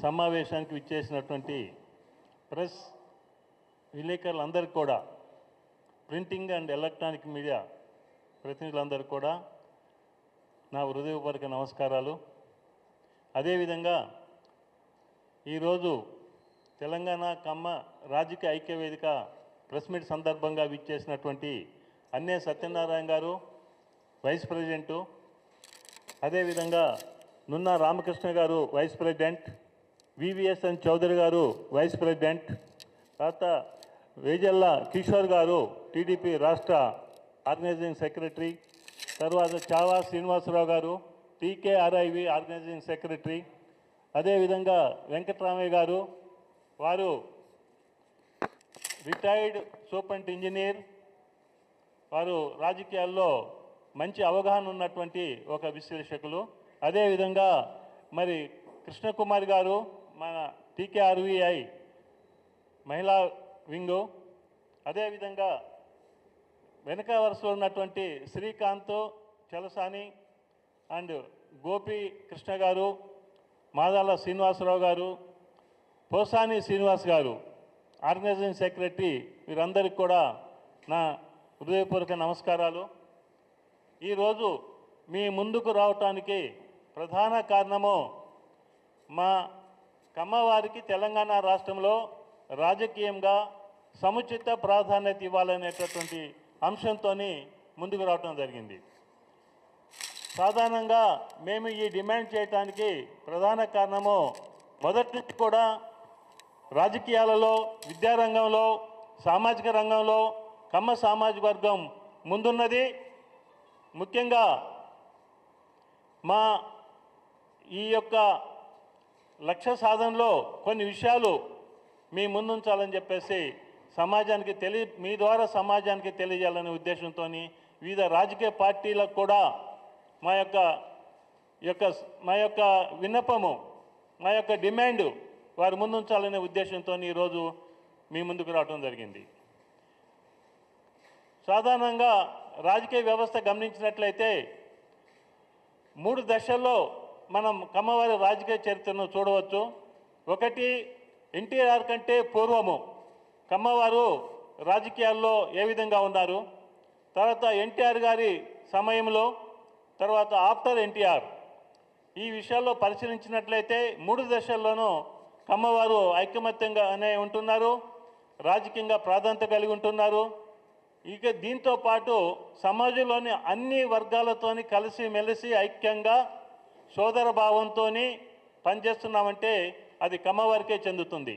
సమావేశానికి విచ్చేసినటువంటి ప్రెస్ విలేకరులందరికీ కూడా, ప్రింటింగ్ అండ్ ఎలక్ట్రానిక్ మీడియా ప్రతినిధులందరికీ కూడా నా హృదయపూర్వక నమస్కారాలు. అదేవిధంగా ఈరోజు తెలంగాణ కమ్మ రాజకీయ ఐక్య వేదిక ప్రెస్ మీట్ సందర్భంగా విచ్చేసినటువంటి అన్నే సత్యనారాయణ గారు వైస్ ప్రెసిడెంటు, అదేవిధంగా నున్న రామకృష్ణ గారు వైస్ ప్రెసిడెంట్, వివిఎస్ఎన్ చౌదరి గారు వైస్ ప్రెసిడెంట్, తర్వాత వేజల్ల కిషోర్ గారు టీడీపీ రాష్ట్ర ఆర్గనైజింగ్ సెక్రటరీ, తర్వాత చావా శ్రీనివాసరావు గారు టీకేఆర్ఐవి ఆర్గనైజింగ్ సెక్రటరీ, అదేవిధంగా వెంకటరామయ్య గారు, వారు రిటైర్డ్ సూపరింట్ ఇంజనీర్, వారు రాజకీయాల్లో మంచి అవగాహన ఉన్నటువంటి ఒక విశ్లేషకులు. అదేవిధంగా మరి కృష్ణకుమారి గారు మన టీకేఆర్విఐ మహిళా వింగు, అదేవిధంగా వెనక వరుసలో ఉన్నటువంటి శ్రీకాంత్ చలసాని అండ్ గోపి కృష్ణ గారు, మాదాల శ్రీనివాసరావు గారు, పోసాని శ్రీనివాస్ గారు ఆర్గనైజింగ్ సెక్రటరీ, వీరందరికీ కూడా నా హృదయపూర్వక నమస్కారాలు. ఈరోజు మీ ముందుకు రావటానికి ప్రధాన కారణము మా కమ్మవారికి తెలంగాణ రాష్ట్రంలో రాజకీయంగా సముచిత ప్రాధాన్యత ఇవ్వాలనేటటువంటి అంశంతో ముందుకు రావటం జరిగింది. సాధారణంగా మేము ఈ డిమాండ్ చేయడానికి ప్రధాన కారణము మొదటి నుంచి కూడా రాజకీయాలలో, విద్యారంగంలో, సామాజిక రంగంలో కమ్మ సామాజిక వర్గం ముందున్నది. ముఖ్యంగా మా ఈ యొక్క లక్ష్య సాధనలో కొన్ని విషయాలు మీ ముందుంచాలని చెప్పేసి సమాజానికి మీ ద్వారా సమాజానికి తెలియజేయాలనే ఉద్దేశంతో వివిధ రాజకీయ పార్టీలకు కూడా మా యొక్క విన్నపము, మా యొక్క డిమాండ్ వారు ముందుంచాలనే ఉద్దేశంతో ఈరోజు మీ ముందుకు రావడం జరిగింది. సాధారణంగా రాజకీయ వ్యవస్థ గమనించినట్లయితే 3 దశల్లో మనం కమ్మవారి రాజకీయ చరిత్రను చూడవచ్చు. ఒకటి, ఎన్టీఆర్ కంటే పూర్వము కమ్మవారు రాజకీయాల్లో ఏ విధంగా ఉన్నారు, తర్వాత ఎన్టీఆర్ గారి సమయంలో, తర్వాత ఆఫ్టర్ ఎన్టీఆర్. ఈ విషయాల్లో పరిశీలించినట్లయితే 3 దశల్లోనూ కమ్మవారు ఐకమత్యంగానే ఉంటున్నారు, రాజకీయంగా ప్రాధాన్యత కలిగి ఉంటున్నారు. ఇక దీంతో పాటు సమాజంలోని అన్ని వర్గాలతోని కలిసిమెలిసి ఐక్యంగా సోదర భావంతో పనిచేస్తున్నామంటే అది కమ్మవారికే చెందుతుంది.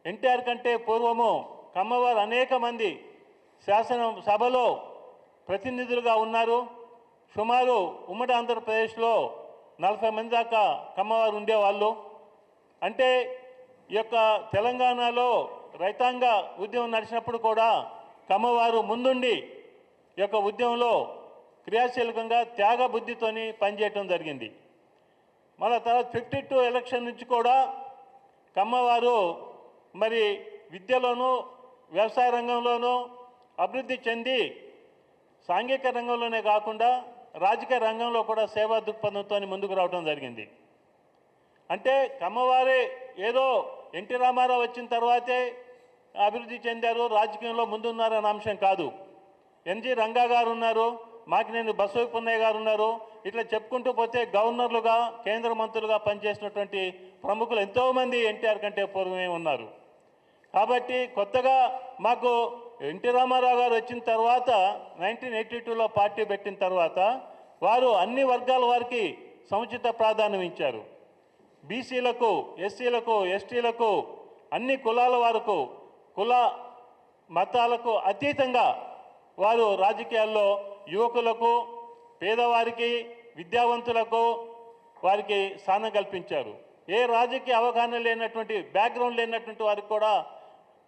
ఎన్టీఆర్ కంటే పూర్వము కమ్మవారు అనేక మంది శాసనసభలో ప్రతినిధులుగా ఉన్నారు. సుమారు ఉమ్మడి ఆంధ్రప్రదేశ్లో 40 మంది దాకా కమ్మవారు ఉండేవాళ్ళు. అంటే ఈ యొక్క తెలంగాణలో రైతాంగ ఉద్యమం నడిచినప్పుడు కూడా కమ్మవారు ముందుండి ఈ యొక్క ఉద్యమంలో క్రియాశీలకంగా త్యాగ బుద్ధితోని పనిచేయటం జరిగింది. మళ్ళీ తర్వాత 52 ఎలక్షన్ నుంచి కూడా కమ్మవారు మరి విద్యలోనూ, వ్యవసాయ రంగంలోనూ అభివృద్ధి చెంది సాంఘిక రంగంలోనే కాకుండా రాజకీయ రంగంలో కూడా సేవా దృక్పథంతో ముందుకు రావడం జరిగింది. అంటే కమ్మవారే ఏదో ఎన్టీ రామారావు వచ్చిన తర్వాతే అభివృద్ధి చెందారు, రాజకీయంలో ముందున్నారన్న అంశం కాదు. ఎన్జి రంగా గారు ఉన్నారు, మాకినేని బసవపున్నయ్య గారు ఉన్నారు. ఇట్లా చెప్పుకుంటూ పోతే గవర్నర్లుగా, కేంద్ర మంత్రులుగా పనిచేసినటువంటి ప్రముఖులు ఎంతోమంది ఎన్టీఆర్ కంటే పూర్వమే ఉన్నారు. కాబట్టి కొత్తగా మాకు ఎన్టీ రామారావు గారు వచ్చిన తర్వాత 1982లో పార్టీ పెట్టిన తర్వాత వారు అన్ని వర్గాల వారికి సముచిత ప్రాధాన్యం ఇచ్చారు. బీసీలకు, ఎస్సీలకు, ఎస్టీలకు, అన్ని కులాల వారికి, కుల మతాలకు అతీతంగా వారు రాజకీయాల్లో యువకులకు, పేదవారికి, విద్యావంతులకు వారికి స్థానం కల్పించారు. ఏ రాజకీయ అవగాహన లేనటువంటి, బ్యాక్గ్రౌండ్ లేనటువంటి వారికి కూడా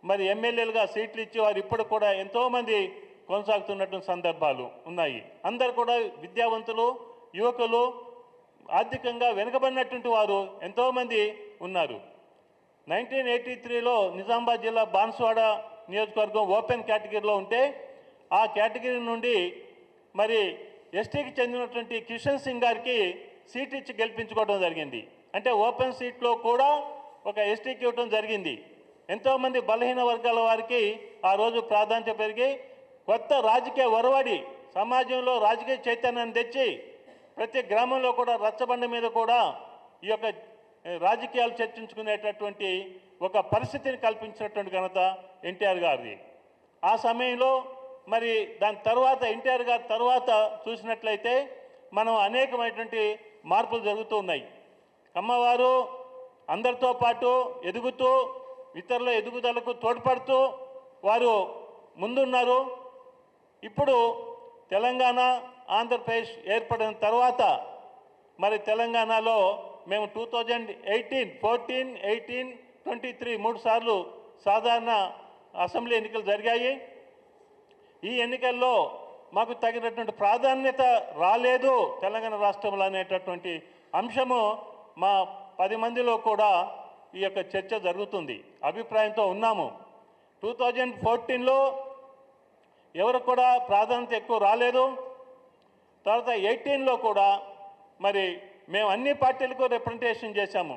మరి ఎమ్మెల్యేలుగా సీట్లు ఇచ్చి వారు ఇప్పుడు కూడా ఎంతోమంది కొనసాగుతున్నటువంటి సందర్భాలు ఉన్నాయి. అందరు కూడా విద్యావంతులు, యువకులు, ఆర్థికంగా వెనుకబడినటువంటి వారు ఎంతోమంది ఉన్నారు. 1983లో నిజామాబాద్ జిల్లా బాన్స్వాడ నియోజకవర్గం ఓపెన్ కేటగిరీలో ఉంటే ఆ కేటగిరీ నుండి మరి ఎస్టీకి చెందినటువంటి కిషన్ సింగ్ గారికి సీట్ ఇచ్చి గెలిపించుకోవడం జరిగింది. అంటే ఓపెన్ సీట్లో కూడా ఒక ఎస్టీకి ఇవ్వటం జరిగింది. ఎంతోమంది బలహీన వర్గాల వారికి ఆ రోజు ప్రాధాన్యత పెరిగి కొత్త రాజకీయ ఒరవడి సమాజంలో రాజకీయ చైతన్యాన్ని తెచ్చి ప్రతి గ్రామంలో కూడా రచ్చబండ మీద కూడా ఈ యొక్క రాజకీయాలు చర్చించుకునేటటువంటి ఒక పరిస్థితిని కల్పించినటువంటి ఘనత ఎన్టీఆర్ గారిది. ఆ సమయంలో మరి దాని తర్వాత ఎన్టీఆర్ గారి తర్వాత చూసినట్లయితే మనం అనేకమైనటువంటి మార్పులు జరుగుతూ ఉన్నాయి. కమ్మవారు అందరితో పాటు ఎదుగుతూ ఇతరుల ఎదుగుదలకు తోడ్పడుతూ వారు ముందున్నారు. ఇప్పుడు తెలంగాణ ఆంధ్రప్రదేశ్ ఏర్పడిన తర్వాత మరి తెలంగాణలో మేము 2018, 14, 18, 23 3 సార్లు సాధారణ అసెంబ్లీ ఎన్నికలు జరిగాయి. ఈ ఎన్నికల్లో మాకు తగినటువంటి ప్రాధాన్యత రాలేదు తెలంగాణ రాష్ట్రంలో అనేటటువంటి అంశము మా 10 మందిలో కూడా ఈ యొక్క చర్చ జరుగుతుంది, అభిప్రాయంతో ఉన్నాము. 2014లో ఎవరికి కూడా ప్రాధాన్యత ఎక్కువ రాలేదు. తర్వాత 18లో కూడా మరి మేము అన్ని పార్టీలకు రిప్రజెంటేషన్ చేశాము.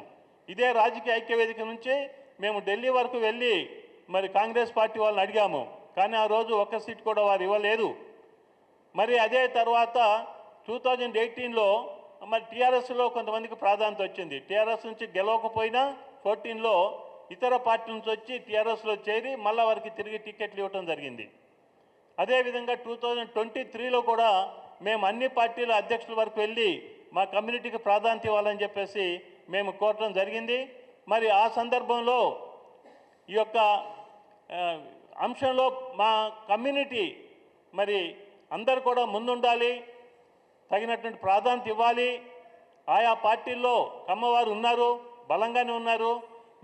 ఇదే రాజకీయ ఐక్యవేదిక నుంచి మేము ఢిల్లీ వరకు వెళ్ళి మరి కాంగ్రెస్ పార్టీ వాళ్ళని అడిగాము, కానీ ఆ రోజు ఒక్క సీట్ కూడా వారు ఇవ్వలేదు. మరి అదే తర్వాత 2018లో మరి టీఆర్ఎస్లో కొంతమందికి ప్రాధాన్యత వచ్చింది. టీఆర్ఎస్ నుంచి గెలవకపోయినా 14లో ఇతర పార్టీ నుంచి వచ్చి టీఆర్ఎస్లో చేరి మళ్ళీ వారికి తిరిగి టికెట్లు ఇవ్వడం జరిగింది. అదేవిధంగా 2023లో కూడా మేము అన్ని పార్టీల అధ్యక్షుల వరకు వెళ్ళి మా కమ్యూనిటీకి ప్రాధాన్యత ఇవ్వాలని చెప్పేసి మేము కోరటం జరిగింది. మరి ఆ సందర్భంలో ఈ యొక్క అంశంలో మా కమ్యూనిటీ మరి అందరు కూడా ముందుండాలి, తగినటువంటి ప్రాధాన్యత ఇవ్వాలి. ఆయా పార్టీల్లో కమ్మవారు ఉన్నారు, బలంగానే ఉన్నారు.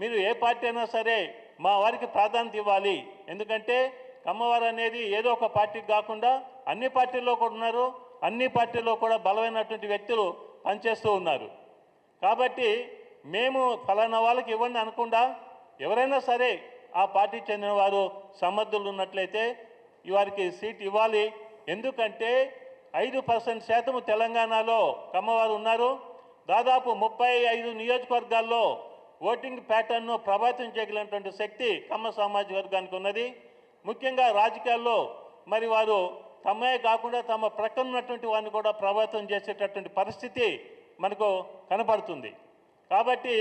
మీరు ఏ పార్టీ అయినా సరే మా వారికి ప్రాధాన్యత ఇవ్వాలి. ఎందుకంటే కమ్మవారు అనేది ఏదో ఒక పార్టీకి కాకుండా అన్ని పార్టీల్లో కూడా ఉన్నారు, అన్ని పార్టీల్లో కూడా బలమైనటువంటి వ్యక్తులు పనిచేస్తూ ఉన్నారు. కాబట్టి మేము ఫలానా వాళ్ళకి ఇవ్వండి అనకుండా ఎవరైనా సరే ఆ పార్టీకి చెందిన వారు సమర్థులు ఉన్నట్లయితే వారికి సీట్ ఇవ్వాలి. ఎందుకంటే 5% తెలంగాణలో కమ్మవారు ఉన్నారు. దాదాపు 35 నియోజకవర్గాల్లో ఓటింగ్ ప్యాటర్న్ను ప్రభావితం చేయగలిగినటువంటి శక్తి కమ్మ సామాజిక వర్గానికి ఉన్నది. ముఖ్యంగా రాజకీయాల్లో మరి వారు తమ్మే కాకుండా తమ ప్రక్కన ఉన్నటువంటి వారిని కూడా ప్రభావితం చేసేటటువంటి పరిస్థితి మనకు కనపడుతుంది. కాబట్టి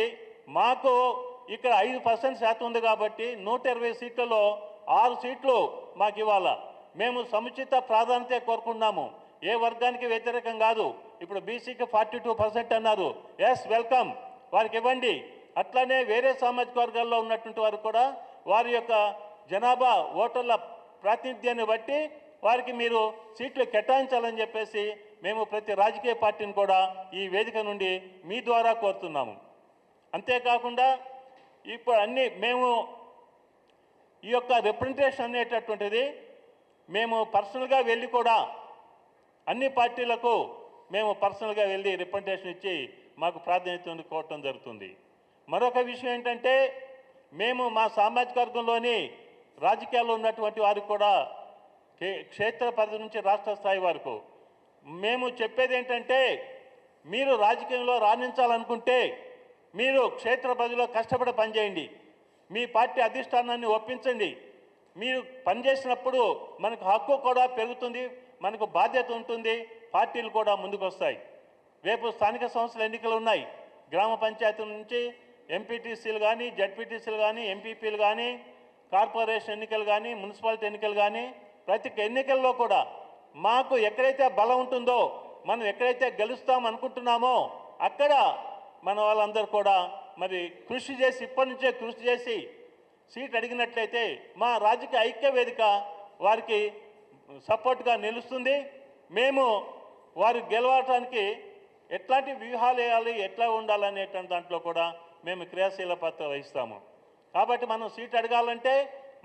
మాకు ఇక్కడ 5% ఉంది కాబట్టి 120 సీట్లలో 6 సీట్లు మాకు ఇవ్వాలా. మేము సముచిత ప్రాధాన్యత కోరుకున్నాము, ఏ వర్గానికి వ్యతిరేకం కాదు. ఇప్పుడు బీసీకి 42% అన్నారు, ఎస్ వెల్కమ్, వారికి ఇవ్వండి. అట్లానే వేరే సామాజిక వర్గాల్లో ఉన్నటువంటి వారు కూడా వారి యొక్క జనాభా ఓటర్ల ప్రాతినిధ్యాన్ని బట్టి వారికి మీరు సీట్లు కేటాయించాలని చెప్పేసి మేము ప్రతి రాజకీయ పార్టీని కూడా ఈ వేదిక నుండి మీ ద్వారా కోరుతున్నాము. అంతేకాకుండా ఇప్పుడు మేము ఈ యొక్క రిప్రజెంటేషన్ అనేటటువంటిది మేము పర్సనల్గా వెళ్ళి కూడా అన్ని పార్టీలకు మేము పర్సనల్గా వెళ్ళి రిప్రజెంటేషన్ ఇచ్చి మాకు ప్రాధాన్యత కోరటం జరుగుతుంది. మరొక విషయం ఏంటంటే మేము మా సామాజిక వర్గంలోని రాజకీయాల్లో ఉన్నటువంటి వారికి కూడా క్షేత్ర పరిధి నుంచి రాష్ట్ర స్థాయి వరకు మేము చెప్పేది ఏంటంటే మీరు రాజకీయంలో రాణించాలనుకుంటే మీరు క్షేత్ర పరిధిలో కష్టపడి పనిచేయండి, మీ పార్టీ అధిష్టానాన్ని ఒప్పించండి. మీరు పనిచేసినప్పుడు మనకు హక్కు కూడా పెరుగుతుంది, మనకు బాధ్యత ఉంటుంది, పార్టీలు కూడా ముందుకు వస్తాయి. రేపు స్థానిక సంస్థల ఎన్నికలు ఉన్నాయి. గ్రామ పంచాయతీల నుంచి ఎంపీటీసీలు కానీ, జడ్పీటీసీలు కానీ, ఎంపీపీలు కానీ, కార్పొరేషన్ ఎన్నికలు కానీ, మున్సిపాలిటీ ఎన్నికలు కానీ, ప్రతి ఎన్నికల్లో కూడా మాకు ఎక్కడైతే బలం ఉంటుందో, మనం ఎక్కడైతే గెలుస్తాం అనుకుంటున్నామో అక్కడ మన వాళ్ళందరూ కూడా మరి కృషి చేసి ఇప్పటి నుంచే కృషి చేసి సీట్ అడిగినట్లయితే మా రాజకీయ ఐక్య వేదిక వారికి సపోర్ట్గా నిలుస్తుంది. మేము వారు గెలవటానికి ఎట్లాంటి వ్యూహాలు వేయాలి, ఎట్లా ఉండాలనేటువంటి దాంట్లో కూడా మేము క్రియాశీల పాత్ర వహిస్తాము. కాబట్టి మనం సీట్ అడగాలంటే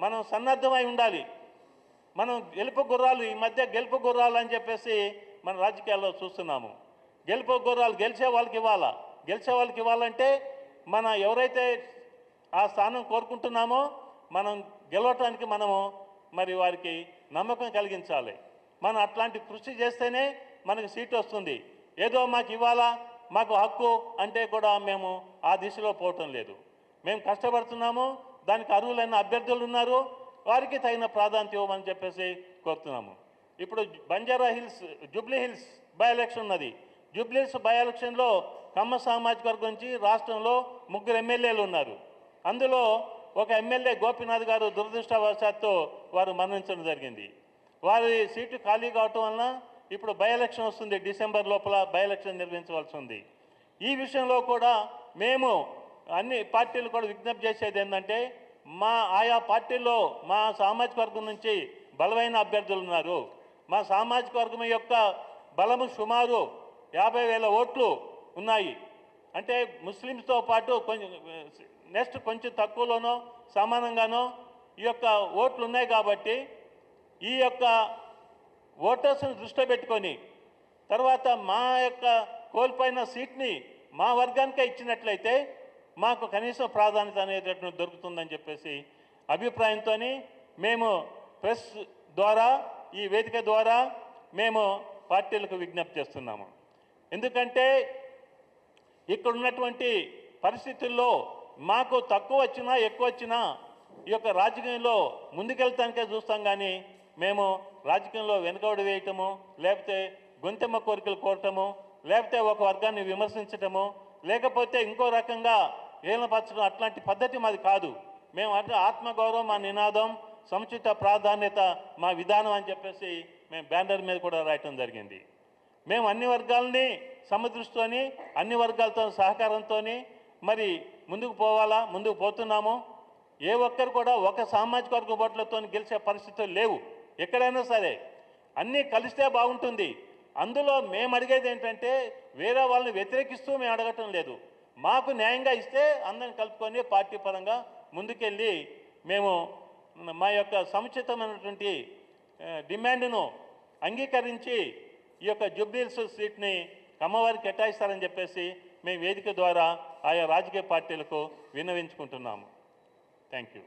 మనం సన్నద్ధమై ఉండాలి. మనం గెలుపు గుర్రాలు, ఈ మధ్య గెలుపు గుర్రాలు అని చెప్పేసి మన రాజకీయాల్లో చూస్తున్నాము. గెలుపు గుర్రాలు గెలిచే వాళ్ళకి ఇవ్వాలా. గెలిచే వాళ్ళకి ఇవ్వాలంటే మన ఎవరైతే ఆ స్థానం కోరుకుంటున్నామో మనం గెలవటానికి మనము మరి వారికి నమ్మకం కలిగించాలి. మనం అట్లాంటి కృషి చేస్తేనే మనకు సీట్ వస్తుంది. ఏదో మాకు ఇవ్వాలా, మాకు హక్కు అంటే కూడా మేము ఆ దిశలో పోవటం లేదు. మేము కష్టపడుతున్నాము, దానికి అర్హులైన అభ్యర్థులు ఉన్నారు, వారికి తగిన ప్రాధాన్యత ఇవ్వమని చెప్పేసి కోరుతున్నాము. ఇప్పుడు Banjara hills, Jubilee hills by election ఉన్నది. జూబ్లీ హిల్స్ బై ఎలక్షన్లో కమ్మ సామాజిక వర్గం నుంచి రాష్ట్రంలో 3 ఎమ్మెల్యేలు ఉన్నారు. అందులో ఒక ఎమ్మెల్యే గోపీనాథ్ గారు దురదృష్టవశాత్తు వారు మరణించడం జరిగింది. వారి సీటు ఖాళీ కావటం వలన ఇప్పుడు బై ఎలక్షన్ వస్తుంది. డిసెంబర్ లోపల బై ఎలక్షన్ నిర్వహించవలసి ఉంది. ఈ విషయంలో కూడా మేము అన్ని పార్టీలు కూడా విజ్ఞప్తి చేసేది ఏంటంటే, మా ఆయా పార్టీల్లో మా సామాజిక వర్గం నుంచి బలమైన అభ్యర్థులు ఉన్నారు. మా సామాజిక వర్గం యొక్క బలము సుమారు 50,000 ఓట్లు ఉన్నాయి. అంటే ముస్లిమ్స్తో పాటు కొంచెం తక్కువలోనో సమానంగానో ఈ యొక్క ఓట్లు ఉన్నాయి. కాబట్టి ఈ యొక్క ఓటర్స్ని దృష్టిలో పెట్టుకొని తర్వాత మా యొక్క కోల్పోయిన సీట్ని మా వర్గానికే ఇచ్చినట్లయితే మాకు కనీసం ప్రాధాన్యత అనేటటువంటి దొరుకుతుందని చెప్పేసి అభిప్రాయంతో మేము ప్రెస్ ద్వారా, ఈ వేదిక ద్వారా మేము పార్టీలకు విజ్ఞప్తి చేస్తున్నాము. ఎందుకంటే ఇక్కడ ఉన్నటువంటి పరిస్థితుల్లో మాకు తక్కువ వచ్చినా ఎక్కువ వచ్చినా ఈ యొక్క రాజకీయంలో ముందుకెళ్తానికే చూస్తాం. కానీ మేము రాజకీయంలో వెనుకబడి వేయటము, లేకపోతే గొంతెమ్మ కోరికలు కోరటము, లేకపోతే ఒక వర్గాన్ని విమర్శించటము, లేకపోతే ఇంకో రకంగా ఏలపరచడం, అట్లాంటి పద్ధతి మాది కాదు. మేము అంటే ఆత్మగౌరవం మా నినాదం, సముచిత ప్రాధాన్యత మా విధానం అని చెప్పేసి మేము బ్యానర్ మీద కూడా రాయటం జరిగింది. మేము అన్ని వర్గాలని సమదృష్టితోని, అన్ని వర్గాలతో సహకారంతో మరి ముందుకు పోవాలా, ముందుకు పోతున్నాము. ఏ ఒక్కరు కూడా ఒక సామాజిక వర్గ ఓట్లతో గెలిచే పరిస్థితులు లేవు. ఎక్కడైనా సరే అన్నీ కలిస్తే బాగుంటుంది. అందులో మేము అడిగేది ఏంటంటే, వేరే వాళ్ళని వ్యతిరేకిస్తూ మేము అడగటం లేదు. మాకు న్యాయంగా ఇస్తే అందరిని కలుపుకొని పార్టీ పరంగా ముందుకెళ్ళి మేము మా యొక్క సముచితమైనటువంటి డిమాండ్ను అంగీకరించి ఈ యొక్క జూబ్లీ హిల్స్ సీట్ని కమ్మవారికి కేటాయిస్తారని చెప్పేసి మేము వేదిక ద్వారా ఆయా రాజకీయ పార్టీలకు విన్నవించుకుంటున్నాము. Thank you.